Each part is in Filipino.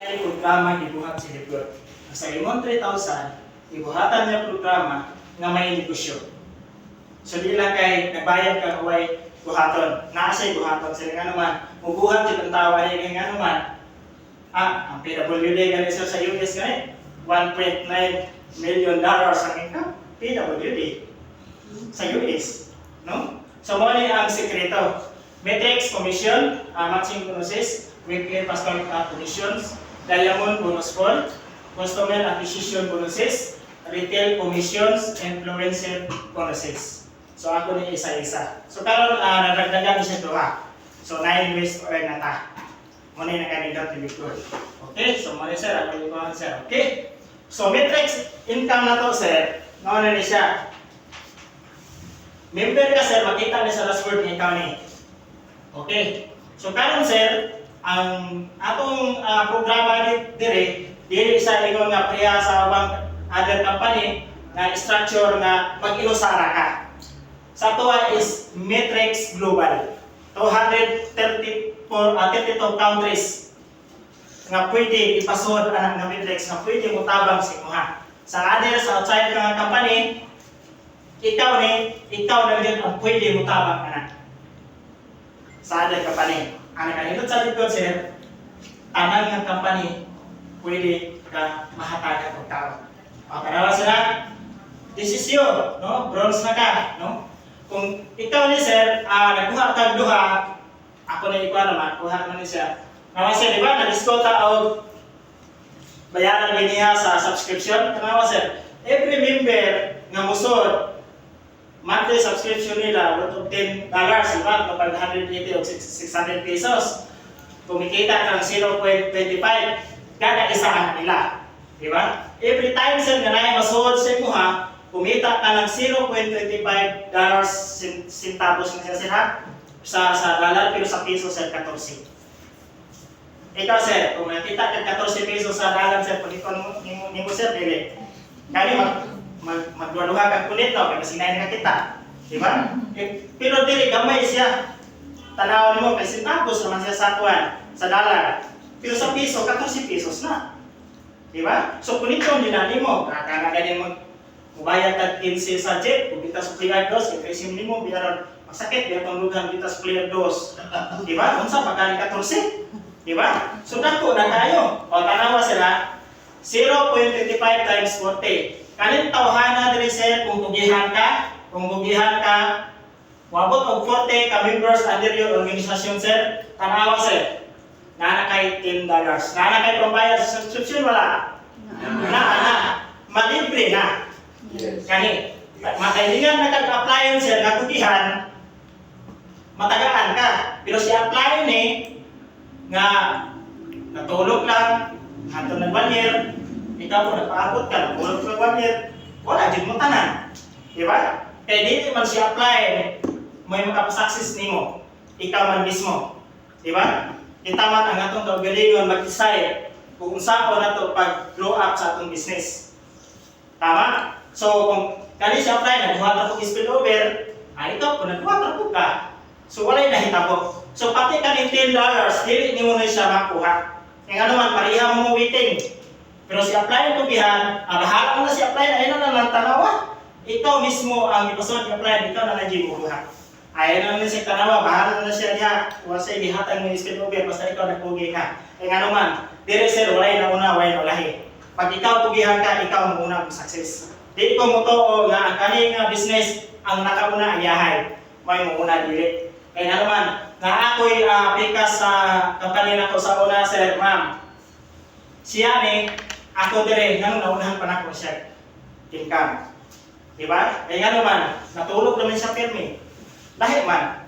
Ay programa gibuhat si Libro. Sa imong 3,000, ibuhatan niya programa nga may negosyo. So di lang kay nagbayad ka away buhaton. Naa siya buhaton sila nga naman. Mubuhat yung tawa niya nga naman. Ang PWD ganit sa US ganit. $1.9 million ang income. PWD sa US. No? So mo ni ang sekreto. Matrix Commission, matching bonuses, weekly passport commissions, diamond bonus fund, customer acquisition bonuses, retail commissions, influencer bonuses. So ako ni isa-isa. So karon nadagdagan siya duha. So 9 ways or nata. Muna yung nakanindot ni Victor. Okay, so muna sir, ako yung sir. Okay. So matrix income na to sir, nauna ni siya. Member ka sir, makita niya sa last word ng ikaw ni. Okay. So karon sir, ang atong programa diri sa ingon nga priya sa ubang other company na structure nga mag-ilusara ka. Sa tuwa is Matrix Global. 32 countries nga pwede ipasod ang nga Matrix nga pwede mutabang sa imuha. Sa other sa outside nga company, ikaw na din ang pwede mutabang ana. Sa other company. Ang kanindot sa likod sir, tanan nga company pwede ka mahatagan og tao. O tanawa sila, this is you, no? Bronze na ka, no? Kung ikaw ni sir, nagkuha kag duha, ako na ikaw naman, kuha man ni siya. Nawa sir, di ba? Nag-discount og bayaran niya sa subscription. Tanawa sir, every member nga musod, monthly subscription nila worth of $10, diba? Kapag 180 o 600 pesos, kumikita kang 0.25, kada isa nila. Diba? Every time sir nga na masuod sa imuha, kumita ka ng $0.25 centavos na sila sa dollar, pero sa piso sir 14. Ikaw sir, kung nakita ka 14 pesos sa dollar sir, pag ikaw ni mo sir, dili. Kaya magduha kang kulit no, kasi sinay na kita. Diba? Pero dili, gamay siya. Tanaw mo, kasi centavos naman siya sa kuwan, sa dollar. Pero sa piso, 14 pesos na. Diba? So kung ito dinali mo, kakagagin mo mubayad tag 15 sa jet, kung kita sa player dos, i-presim ni mo, biyaran masakit, biya panglugan kita sa player dos. Diba? Kung sa pagkali 14. Diba? So dako na tayo. O tanawa sila, 0.25 times 40. Kanin tawhana diri sir kung tugihan ka, wabot og 40 ka members under your organization sir, tanawa sir. Nana kay $10. Nana kay pambayad sa subscription wala. Na. Malibre na. Yes. Kani makahilingan na kag-apply sir nga tugihan, matagaan ka. Pero si apply ni nga natulog lang hangtod ng 1 year. Ikaw po nagpaabot ka, nagpulog ka 1 year, wala dyan mo tanan. Diba? Kaya dito man siya apply, may makapasuccess nimo, ikaw man mismo. Diba? Kita man ang atong kaugalingon mag-decide kung saan na ito pag-grow up sa atong business. Tama? So, kung kani siya apply, nagbuhat ako spillover, ikaw po nagbuhat ako ka. So, wala'y nahitabo. So, pati kanin $10, dili ni mo na siya makuha. Kaya nga naman, pariha mo waiting. Pero si apply ng tugihan, bahala mo na si apply na ayun na lang tanawa. Ikaw mismo ang ipasod ng apply, ikaw na naging buha. Ayun na lang si tanawa, bahala na siya niya. Kung sa ibihatang mo yung spillover, basta ikaw nagpugi ka. Kaya nga naman, dire sir, walay na una, walay na ulahi. Pag ikaw tugihan ka, ikaw ang unang success. Di ko mo to nga ang kaning business, ang nakauna ang yahay. May mo una dili. Kaya nga naman, na ako'y pikas sa company na ko sa una, sir, ma'am. Siya ni, ako dire, nang naunahan pa na ko siya. Income. Diba? Kaya nga naman, natulog naman siya firme. Dahil man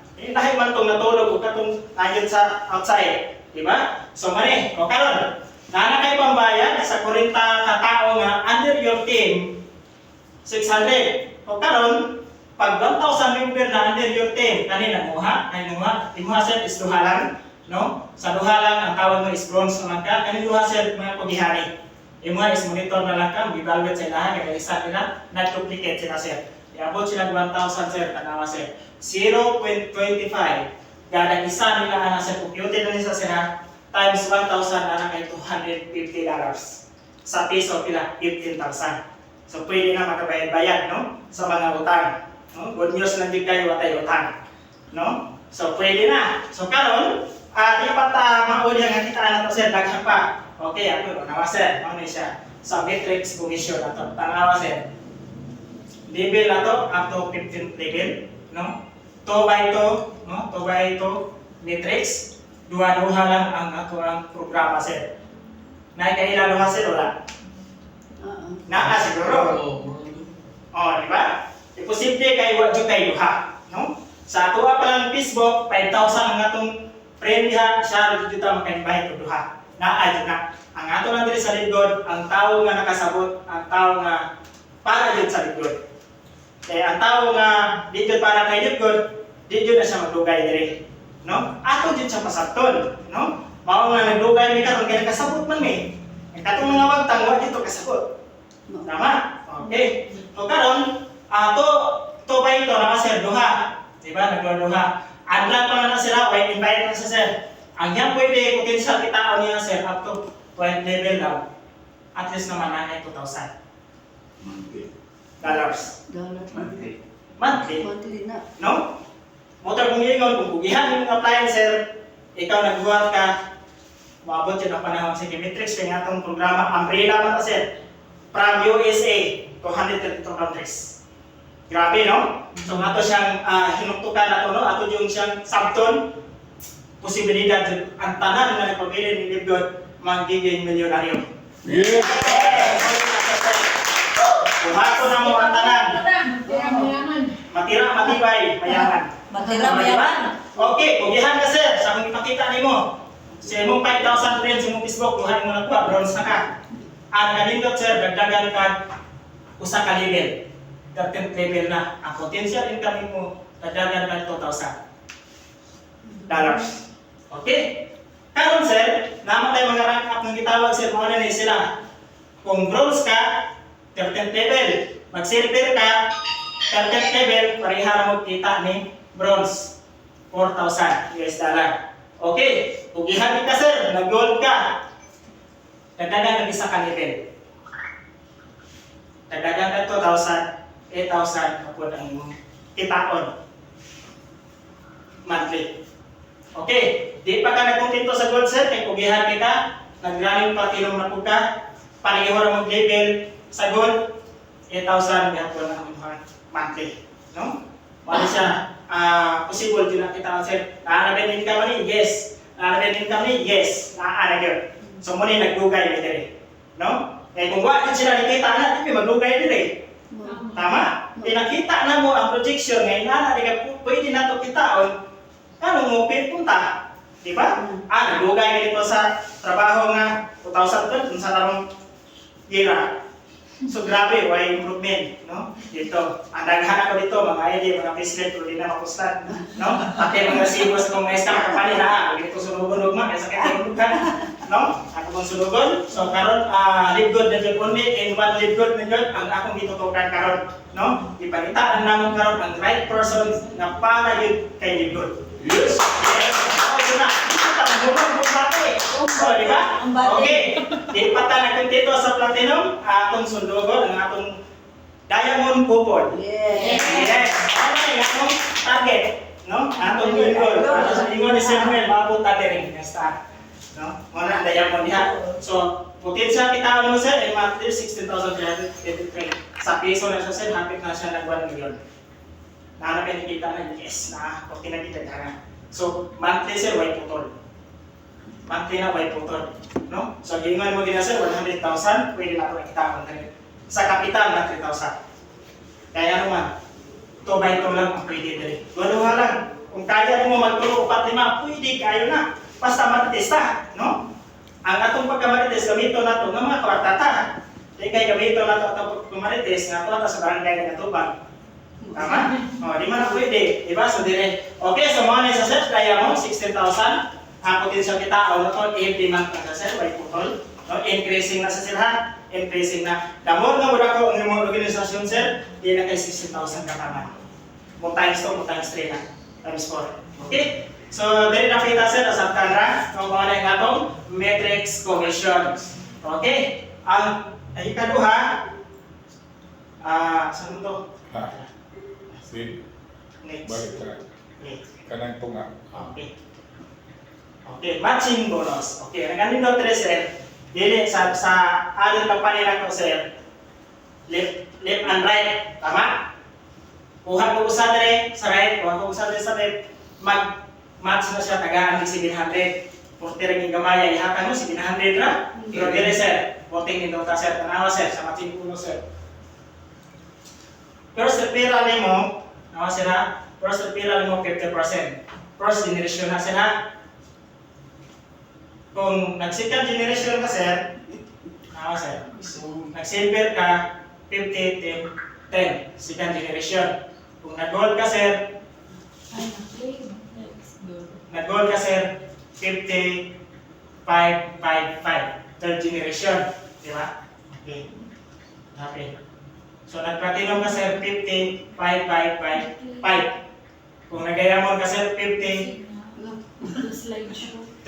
itong natulog o katong nandiyan sa outside. Diba? So mani, o karon, na kay pambayad sa 40 ka tao nga under your team, 600. O karon, pag 1,000 member na under your team, kanina imuha sir is duha lang, no? Sa duha lang ang tawag mo is bronze naman ka, kanina duha sir mga pagihari. Imuha is monitor na lang ka, evaluate sa ilahan, kaya isa nila, nag-duplicate sila sir. Iabot sila 1,000 sir, tanawa sir. 0.25. Kada isa nila ana sir, computed na nisa sir ha. times 1,000 na kay $250. Sa piso pila 15,000. So pwede na makabayad-bayad no sa mga utang. No? Good news lang din kayo watay utang. No? So pwede na. So karon di pa ta mauli nga kita na to sir daghan pa. Okay, ako nawa sir, ano siya sa matrix commission ato. Tanawa sir. Level na to up to 15th level, no? 2 by 2, no? 2 by 2 matrix. Duha-duha lang ang ato ang programa sir. Nay kaila duha sir wala. Naa siguro. Oh, di ba? Imposible kay wa jud kay duha, no? Sa ato pa lang Facebook 5,000 ang atong friend diha, siya jud ta makainvite og duha. Naa jud na. Ang ato lang diri sa ligod, ang tawo nga nakasabot, ang tawo nga para jud sa ligod. Kaya ang tawo nga di jud para kay ligod, di jud na siya magdugay diri. No? Ato jud siya pasabton, no? Mao nga nagdugay mi karon kay kasabot man mi. Ang katong mga wagtang wa dito kasabot. Tama? Okay. So karon to ba ito na sir duha. Di ba? Nagduha. Adlan pa na sila, why invite na sa sir. Ang yan pwede potential kitaon niya sir up to 20 level lang. At least naman na 2,000 dollars. Monthly. Monthly. No? Motor kong ingon, kung bugihan yung appliance sir, ikaw nagbuhat ka, maabot yun ang panahon sa Matrix, kaya itong programa, umbrella man ta sir, from USA to 132 countries. Grabe, no? So, ato siyang hinuktukan na to, no? Ato yung siyang sabton, posibilidad, ang tanan na nagpabilin ni Libgod, magiging milyonaryo. Yeah! Buhato na mo ang tanan. Matira, matibay, mayaman. Matira mayaman. Okay, pugihan ka sir, sa akong ipakita nimo. Sa imong 5,000 friends imong Facebook, buhay mo na kuha, bronze na ka. Ang kanindot sir, dagdagan ka usa ka level. 13th level na. Ang potential income mo, dagdagan ka 2,000 dollars. Okay? Karon sir, naman tayo mga rank up ng gitawag sir, mga na sila. Kung bronze ka, 13th level. Mag-silver ka, 13th level, parihara mo kita ni bronze. 4,000 US dollar. Okay, pugihan ka sir, nag-gold ka. Dagdagan ka isa ka level. Dagdagan ka 2,000, 8,000 kapag ang imong kitaon. Monthly. Okay, di pa ka nagkontento sa gold sir, kay pugihan kita, nag-running platinum na po ka, pareho ra mong level sa gold, 8,000 gapon ang imong monthly. No? Wala siya, possible din na kita sir. Naanabin income ni? Yes. Naanabin income ni? Yes. Naanabin. So muna nagdugay ni diri. No? Eh kung wala sila nakita na, di magdugay diri. Tama? Pinakita na mo ang projection ngayon na di ka pwede na to kitaon. Ano mo punta? Di ba? Nagdugay dito sa trabaho nga 2012 kung sa tarong gira. So grabe, why improvement, no? Dito, ang daghan ako dito, mga ID, mga payslip, pero di na mapustan, no? Pati mga sibos kong mga scam kapani na, dito sunugon ugma, kaya sakit yung lugan, no? Ako kong sunugon, so karon live good na dyan only, and one live good na dyan, ang akong ditutukan karon, no? Ipanitaan naman karon ang right person na para yun kay live good. Yes! Yes! Ito na, ito so, di ba? Okay. Di pa ta nagkontento sa platinum, atong sundugon, ang atong diamond coupon. Yes. Yes. Ano yung atong target? No? Atong goal. Ato sa ingon ni Samuel, maabot ta diri next time. No? Muna ang diamond diha. So, potential kita mo sir, monthly 16,383. Sa piso na siya sir, hapit na siya nag 1 million. Nahanapin kita na, yes, okay na kita na. So, monthly sir, white putol. Monthly na by putol, no? So, gingan mo din na sir, 100,000, pwede na ito nakita rin. Sa kapital na 3,000. Kaya naman, 2 by 2 lang ang pwede din. Duha lang. Kung kaya mo magturo 4-5, pwede, kayo na. Basta matitesta, no? Ang atong pagkamarites, gamito na ito ng mga kwartata. Kaya kay gamito na ito atong pagkamarites, nga ito ata sa barangay na natubang. Tama? O, di man na pwede. Diba? So, dire. Okay, so mga na sa sir, kaya mo, 16,000. Ang potential kita, na to, every month na sa sir, by putol. No? Increasing na sa sila, increasing na. Damor na muna ko ang imong organisasyon sir, di na kay 16,000 kataman. Mo times 2, mo times 3 na. Times 4. Okay? So, dili nakita sir, asap ra kung ano yung atong matrix cohesion. Okay? Ang ikaduha, saan to? Sige, Next. balik ka. Okay. Kanang tunga. Okay. Okay, matching bonus. Okay, ang ganin daw sir, dili sa other company na to sir, left and right, tama? Kuha ko usa dire sa right, kuha ko usa dire sa left, mag-match na siya tagaan ng 700. Porte rin yung gamaya, ihatag mo 700 ra. Pero dire sir, voting nito ta sir, tanawa sir, sa matching bonus sir. First pira nimo, nawa sir ha? First pira nimo 50%. First generation na sir ha? Kung nag-second generation ka sir, nawa sir? Nag-silver ka 50, 10, 10, second generation. Kung nag-gold ka sir, nag-gold ka sir, 50, 5, 5, 5, third generation. Di ba? Okay. Okay. So, nag-platinum ka sir, 50, 5, 5, 5, 5. Kung nag-diamond ka sir, 50,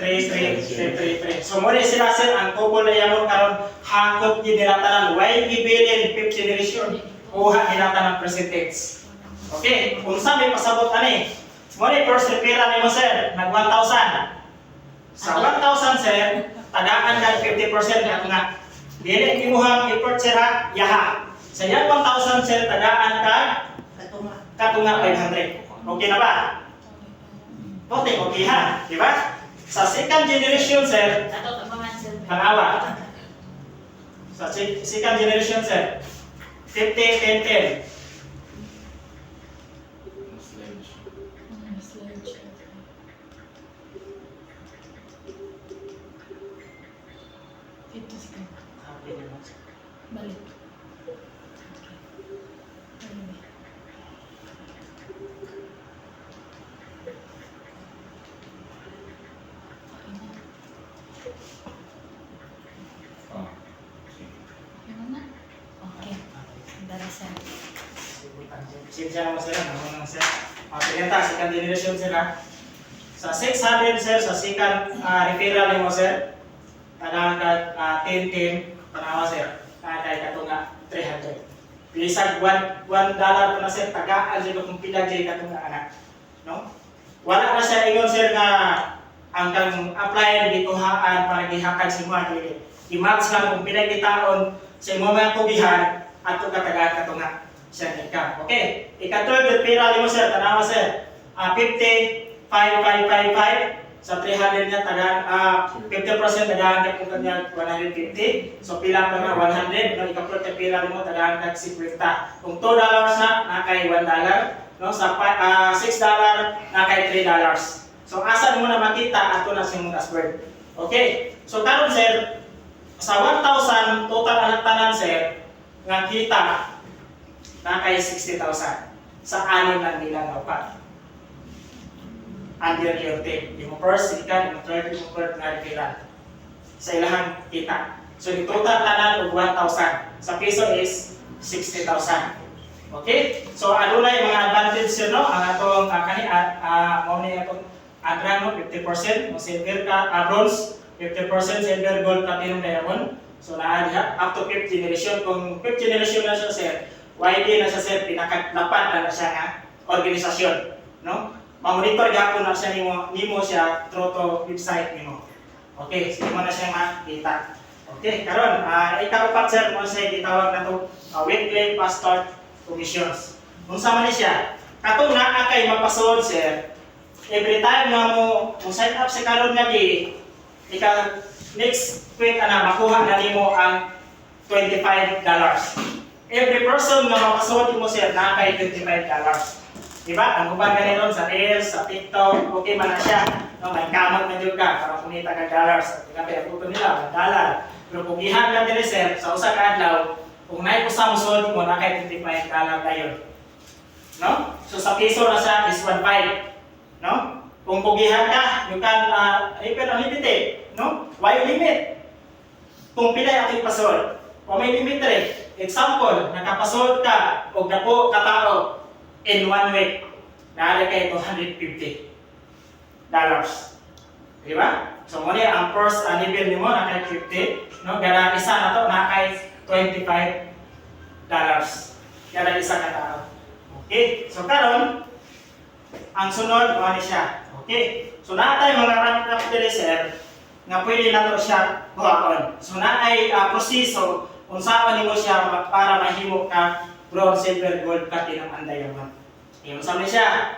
3, 3, 3, 3. So, muna sila sir, ang couple na diamond karon hakot yun nila tanan. Why gibilin 5th generation? Kuha nila tanan percentage. Okay, kung saan may pasabot ani, muna first repera ni mo sir, nag 1,000. Sa 1,000 sir, tagaan ka 50% na nga. Dili gimuhang i-port sir ha, yaha. Sa yan 1,000 sir, tagaan ka katunga 500. Okay na ba? Okay ha, di ba? Sa second generation sir, panawa. Sa second generation sir, 50, 10, 10. Balik. Okay. Darasan. Sinsya mo sir, naman sir. Pinenta, second generation sir ha. Sa 600 sir, sa second referral mo sir, tagaan ka 10, 10, panawa sir. Kaya katunga 300. Bilisag $1 pa na sir, tagaan sila kung pila dyan katunga anak. No? Wala na siya ingon sir nga ang kang applyan dituhaan para gihakad si mga dili. I-match lang kung pila gitaon sa mga mga kugihan at ito katagaan katunga siya income. Okay, ika-third pira mo sir, tanawa sir. 50, 5, 5, 5, 5. Sa 300 niya, 50% tagaan ka kung kanya 150. So, pila pa nga 100. No? Ika-plot ka pila mo, tagaan ka 50. Kung $2 na, nakay $1. No? Sa $6, nakay $3. So, asa mo na makita, ato na siyang asword. Okay? So, karon sir, sa 1,000, total anak tanan sir, nga kita, nakay 60,000. Sa 6 lang nila dapat. Under your team. Yung first, second, yung third, yung fourth na referral. Sa ilahang kita. So, yung total tanan og 1,000. Sa piso is 60,000. Okay? So, ano na yung mga advantage yun, no? Ang atong, muna yung atong adran, no? 50%, no? Silver ka, bronze, 50%, silver, gold, platinum, diamond. So, up to 5th generation. Kung 5th generation na siya, sir, YD na siya, sir, pinakadapat na siya nga organisasyon, no? Ma-monitor gapon na siya nimo siya through to website nimo. Okay, so mo na siya makita. Okay, karon ikaw sir mo siya gitawag na to weekly fast start commissions. Unsa man ni siya? Katong naa kay mapasod sir. Every time nga mo sign up sa karon nga di next week makuha na nimo ang $25. Every person nga mapasod mo sir naa kay $25. Diba? Ang uban ka rin sa Reels, sa TikTok, okay man na siya. No, may kamag na dyan ka para kumita ka dollars. Kaya pinaputo nila, $1. Pero kung ihan ka din sir, sa usang adlaw, kung naipusang musod mo, na kahit $25 na yun. No? So sa piso na siya is 1.5. No? Kung pugihan ka, you can repeat unlimited. No? Why limit? Kung pilay ating pasod, kung may limit rin. Example, nakapasod ka o napo katao in 1 week, naala kayo 250. Di ba? So muna ang first level nimo na kay 50, no? Kada isa na to na kay $25. Kada isa ka tao. Okay? So karon ang sunod mo ni siya. Okay? So natay mga rank capitalizer nga pwede na to siya buhaton. So naay proseso unsa nimo siya para mahimo ka bronze, silver, gold, platinum, and diamond. Yung sabi siya,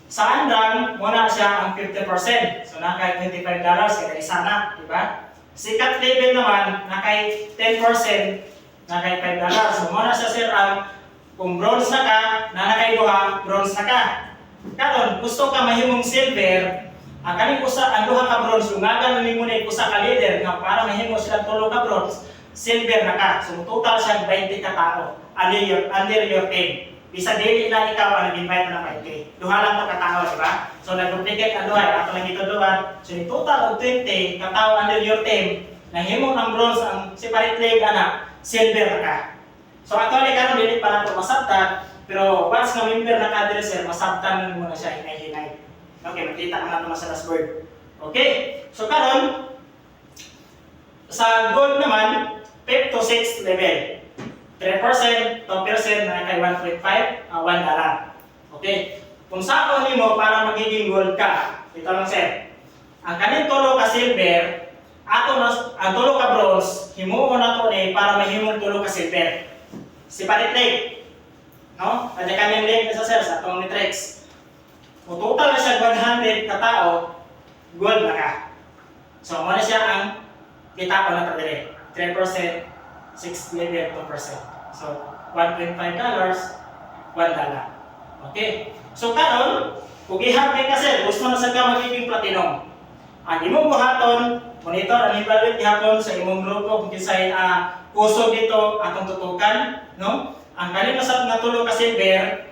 sa andang, muna siya ang 50%. So, nakay $25 kada isa na, di ba? Sikat level naman, nakay 10%, nakay $5. So, muna siya sir ang, kung bronze na ka, na nakay duha, bronze na ka. Karon, gusto ka mahimong silver, ang kaning usa, ang duha ka bronze, yung nga nimo ni usa ka leader, nga para mahimo sila tulo ka bronze, silver na ka. So, total siya 20 ka tao, under your team. Bisa dili na ikaw ang nag-invite na 5K. Duha lang to katao, di ba? So nag-duplicate ang duha, ato lang ito duha. So in total of 20 katao under your team, nahimo ng bronze ang separate leg ana, silver na ka. So actually karon dili pa nato masabtan, pero once nga member na ka diri sir, masabtan mo na siya hinay-hinay. Okay, makita ka nato sa dashboard. Okay? So karon sa gold naman, 5 to 6 level. 3%, 2% na kay 1.5, $1. Okay. Kung saan nimo para magiging gold ka, ito lang sir. Ang kaning tulo ka silver, ang tulo ka bronze, himuon na to ni para mahimong tulo ka silver. Separate leg. No? Kanya kaming leg sa sir sa atong matrix. Kung total na siya 100 ka tao, gold na ka. So mo na siya ang kita ko na to dire. 3%, 6 level 2%. So, $1.5, $1. Okay? So, karon, kung ihapay ka sir, gusto na sa ka magiging platinum. Ang imong buhaton, monitor ang evaluate gihapon sa imong grupo kung kisay kusog dito atong tutukan, no? Ang kanina sa natulo ka silver,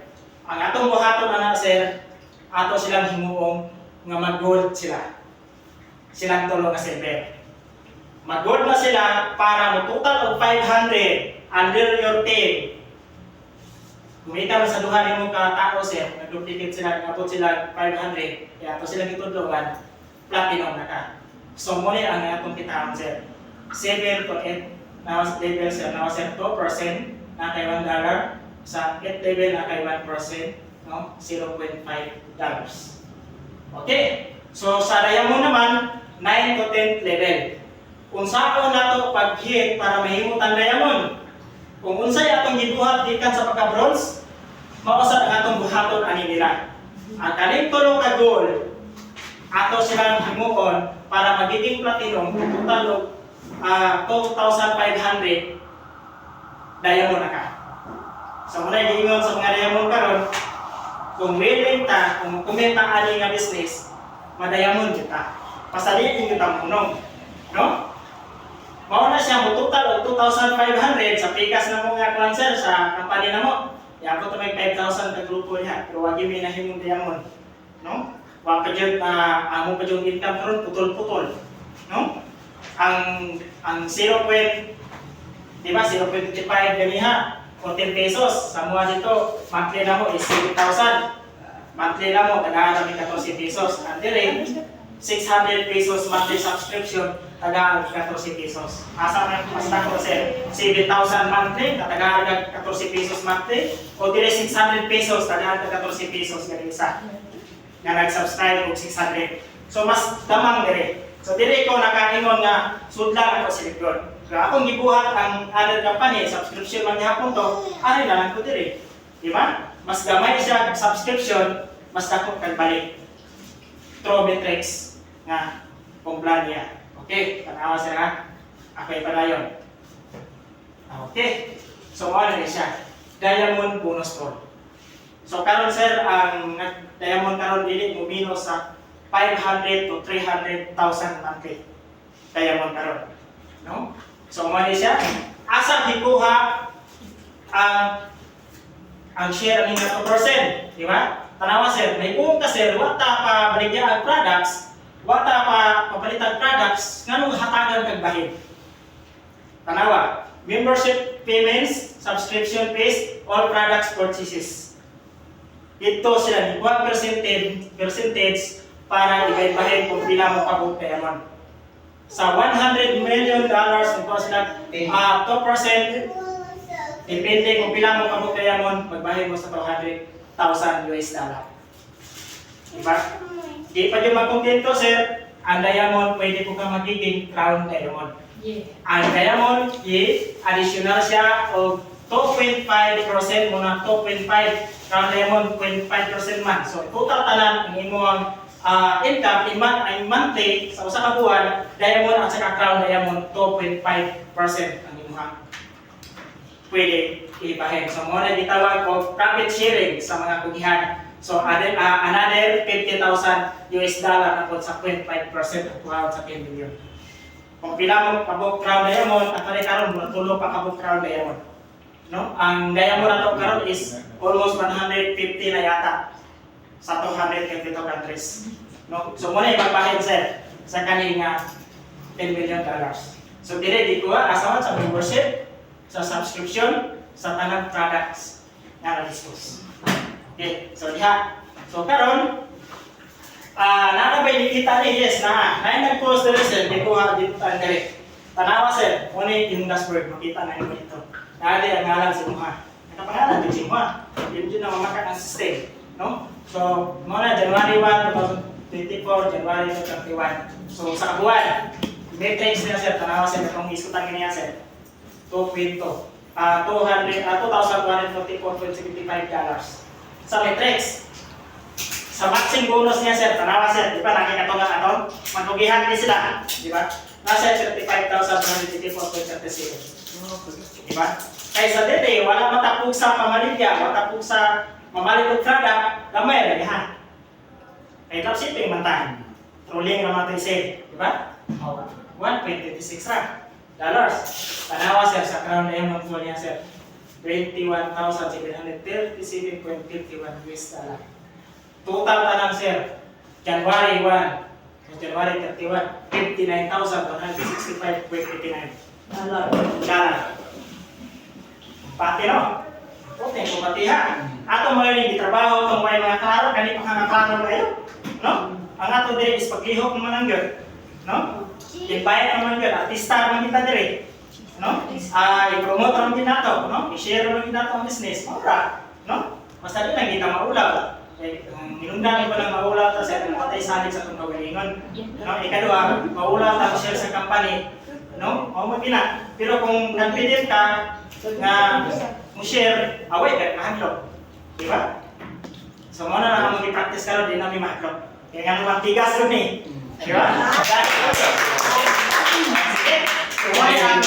ang atong buhaton ana sir, ato silang himuong nga mag-gold sila. Silang tulo ka silver. Mag-gold na sila para mo total of 500 under your team. Kumita mo sa duha nimo ka tao sir, nag-duplicate sila, nabot sila 500, kaya ato sila gitudloan, platinum na ka. So muli ang atong kitaan sir. 7 to 8 na level sir, na sir 2% na kay $1, sa 8 level na kay 1%, no? $0.5. Okay. So sa diamond naman 9 to 10 level. Kung saan na to pag-hit para mahimot ang diamond. Kung unsay atong gibuhat gikan sa pagka-bronze, mao sa atong buhaton ani nila. Ang kaning tulo ka gold, ato silang himuon para magiging platinum total of 2,500 diamond na ka. So muna giingon sa mga diamond karon, kung willing ta, kung kumita ani nga business, ma-diamond kita. Pasali kita munong, no? Mao na siya mo total og 2,500 sa pikas na mo nga cancer sa company na mo. Yako to may 5,000 ka grupo niya, pero wagi may nahimong diamond, no? Wa pa jud amo pa jud income karon putol-putol, no? Ang 0. Di ba 0.25 ganiha, 14 pesos. Sa mga dito, monthly na mo is 7,000. Monthly na mo kada 14 pesos. And dire 600 pesos monthly subscription, tagaan 14 pesos. Asa na basta ko sir, 7,000 monthly, tagaan 14 pesos monthly, o dire 600 pesos, tagaan 14 pesos nga isa. Nga nag-subscribe og 600. So mas damang dire. So dire ko nakaingon nga sudlan ako sa likod. Kaya akong gibuhat ang other company, subscription man gihapon to, ano na lang ko dire. Di ba? Mas gamay siya subscription, mas dako kag balik. Trometrix nga kumpanya. Okay, tanawa sir ha. Ako ay padayon. Okay. So ano na siya? Diamond bonus tool. So karon sir, ang diamond karon dili mo minus sa 500 to 300,000 monthly. Diamond karon. No? So ano siya? Asa gikuha ang share ang inyong percent, di ba? Tanawa sir, may kung ka sir, wata pa baligya ang products, wata pa papalitan products, nganong hatagan kag bahid. Tanawa, membership payments, subscription fees, all products purchases. Ito sila ni 1% percentage para ibay-bahin kung pila mo kabuk diamond. Sa $100 million, ito sila 2%, depende kung pila mo kabuk diamond, magbahin mo sa $200,000 US. Diba? Di pa yung magkontento, sir, ang diamond, pwede po kang magiging crown diamond. Yeah. Ang diamond, additional siya o 2.5% muna, 2.5 crown diamond, 0.5% man. So, total tanan, ang imong income in monthly sa usa ka buwan, diamond at saka crown diamond 2.5% ang imong pwede ibahin. So mo na gitawag og profit sharing sa mga kugihan. So another $50,000 na po sa 0.5% ang tuhawon sa 10 million. Kung pila mo kabuk crown diamond, at pare karon tulo pa kabuk crown diamond. No? Ang diamond nato karon is almost 150 na yata sa 222 countries. No? So muna ipapahin sir sa kaning $10 million. So dire di ko asaman sa membership, sa subscription, sa tanang products na na-discuss. Okay, so diha. So karon nakabay kita ni yes na nag-post dire sir di ko dito tan dire. Tanawa sir, muna yung dashboard makita na niyo dito. Nade ang ngalan si Muha. Nakapangalan din si Muha. Yun na mamakat ang system, no? So, muna January 1, 2024, January 2021. So, sa kabuuan, metrics niya sir, tanawa sir, itong isutan niya sir. 2,244.75 sa metrics. Sa matching bonus niya sir, tanawa sir, di ba nakikita nga ato? Magkugihan din sila, di ba? Nasa 35,254.37. Di ba? Kaya sa dete, wala matapog sa pamaligya, matapog sa mamalit og product, gamay lagi ha. Kaya dropshipping man tayo. Trolling naman tayo sale, di ba? 1.26 dollars. Tanawa sir sa crown diamond po niya sir. $21,737.51. Total tanang sir. January 1 to January 31, $59,165.89. Pati no? Okay, kung patihan. Ato mo rin trabaho kung may mga klaro, kani pa nga klaro kayo. No? Ang ato dire is paglihok naman ang yun. No? Ibayad naman yun, artista naman kita dire. No? I-promote naman din nato, no? I-share naman din nato ang business. Maura. No? Basta din lang kita maulaw. Minundan ko lang maulaw ta sa patay salig sa itong kawilingon. No? Ikadua, maulaw ta share sa company. No? O magina. Pero kung confident ka nga mo share, away ka mahadlok. Di ba? So mo na lang ang i-practice ka ron, di namin mahadlok. Kaya nga naman tigas ron eh. Di ba? So what is ang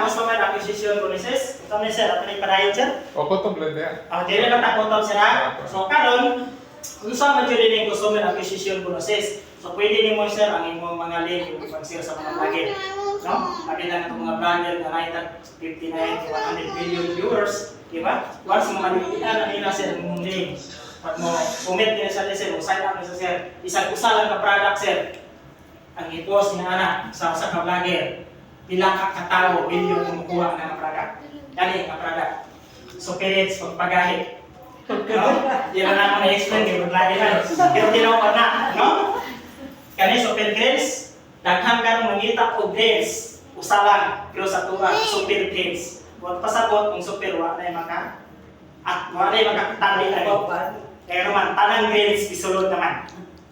customer acquisition bonuses? Ito na sir, ito na ipadayon sir. O, kutong blend yan. Dili lang takotong sir. So karon, unsa man jud ni customer acquisition bonuses? So pwede nimo sir ang imong mga link yung pag-share sa mga vlogger. No? Makita na itong mga vlogger na naitag 59 to 100 million viewers. Di ba? Once mo manikitaan na nila sir ang imong link. Pag mo comment nila sa sir, mo sign up nila sa sir, isang-usa lang ka product sir. Ang i-post niya anak sa usa ka vlogger. Pila ka katawo, bilyon ang makuha na ng product. Kani ang product. So perits, pagpagahi. No? Yan na ako na-explain, di ba lagi lang. Pero tinawa na, no? Kani super grains, daghang ka nung mangita o grains. Usa lang, pero sa tuwa, super grains. Huwag pasabot kung super, wala na yung maka. At wala na yung makakatali na rin. Kaya naman, tanang grains, isulod naman.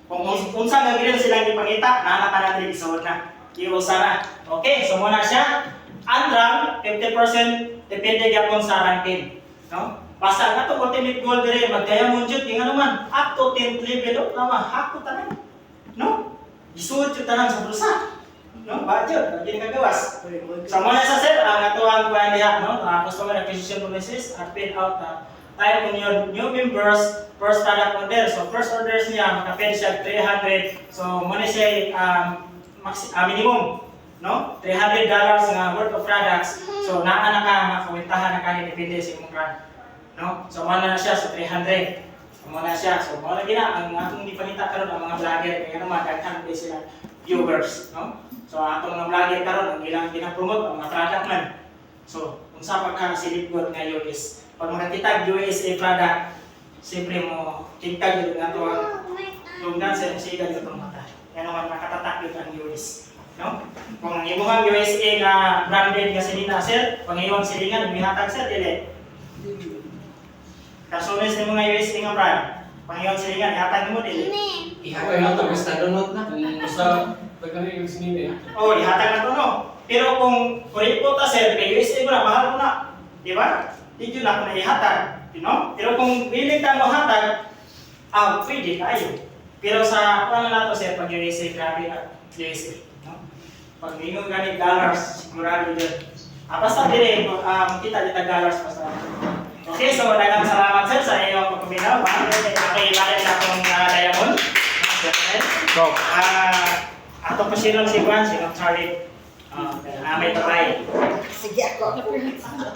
Kung unsa nga grains silang ipangita, nakakatanang rin isulod na. Iusa na. Okay, so muna siya. Andram, 50% depende gyapon sa ranking. No? Basta nga to ultimate goal dire mag-diamond jud nga naman up to 10th level naman hako tanan. No? Isuod jud tanan sa bulsa. No? Budget, lagi kagawas. So muna sa sir ang atuang kuan diha, no? Customer acquisition bonuses are paid out tayo kung yung new members first product order. So first orders niya maka-paid siya 300. So muna siya minimum, no? $300 nga worth of products. So naa na ka makawintahan na kanina depende sa imong brand. No? So mo na siya sa 300. So mo na siya. So mo na gina ang atong gipanita karon ang mga vlogger kaya naman daghan din sila viewers, no? So atong mga vlogger karon ang ilang gina-promote ang mga product man. So unsa pa ka silipgot ngayon is pag makakita USA product, siyempre mo kita gyud nga to ang Lugdan sir, sigan sa itong mata. Yan naman nakatatak yun ang US. No? Kung ang imuhang USA nga branded nga silina sir, pang iwang silingan, mihatag sir, dili. Kasunis ni mga USA nga brand, pang iwang silingan, ihatag mo dili. Ihakay na to, basta donut na. Basta pagkano yung sinili. Oo, ihatag na to no. Pero kung kuripo ta sir, kay USA mo na, mahal mo na. Di ba? Hindi yun ako na ihatag. You know? Pero kung willing ka mo hatag, pwede tayo. Pero sa ano na to sir, pag USA, grabe na USA. No? Pag mingon ganit dollars, sigurado dyan. Basta dire, kita dito dollars basta. Okay, so daghang salamat sir sa iyong pagpaminaw. Okay, balik na akong diamond. So, Ato pa sinong si Juan, sinong Charlie. May tabay. Sige ako. Pamela.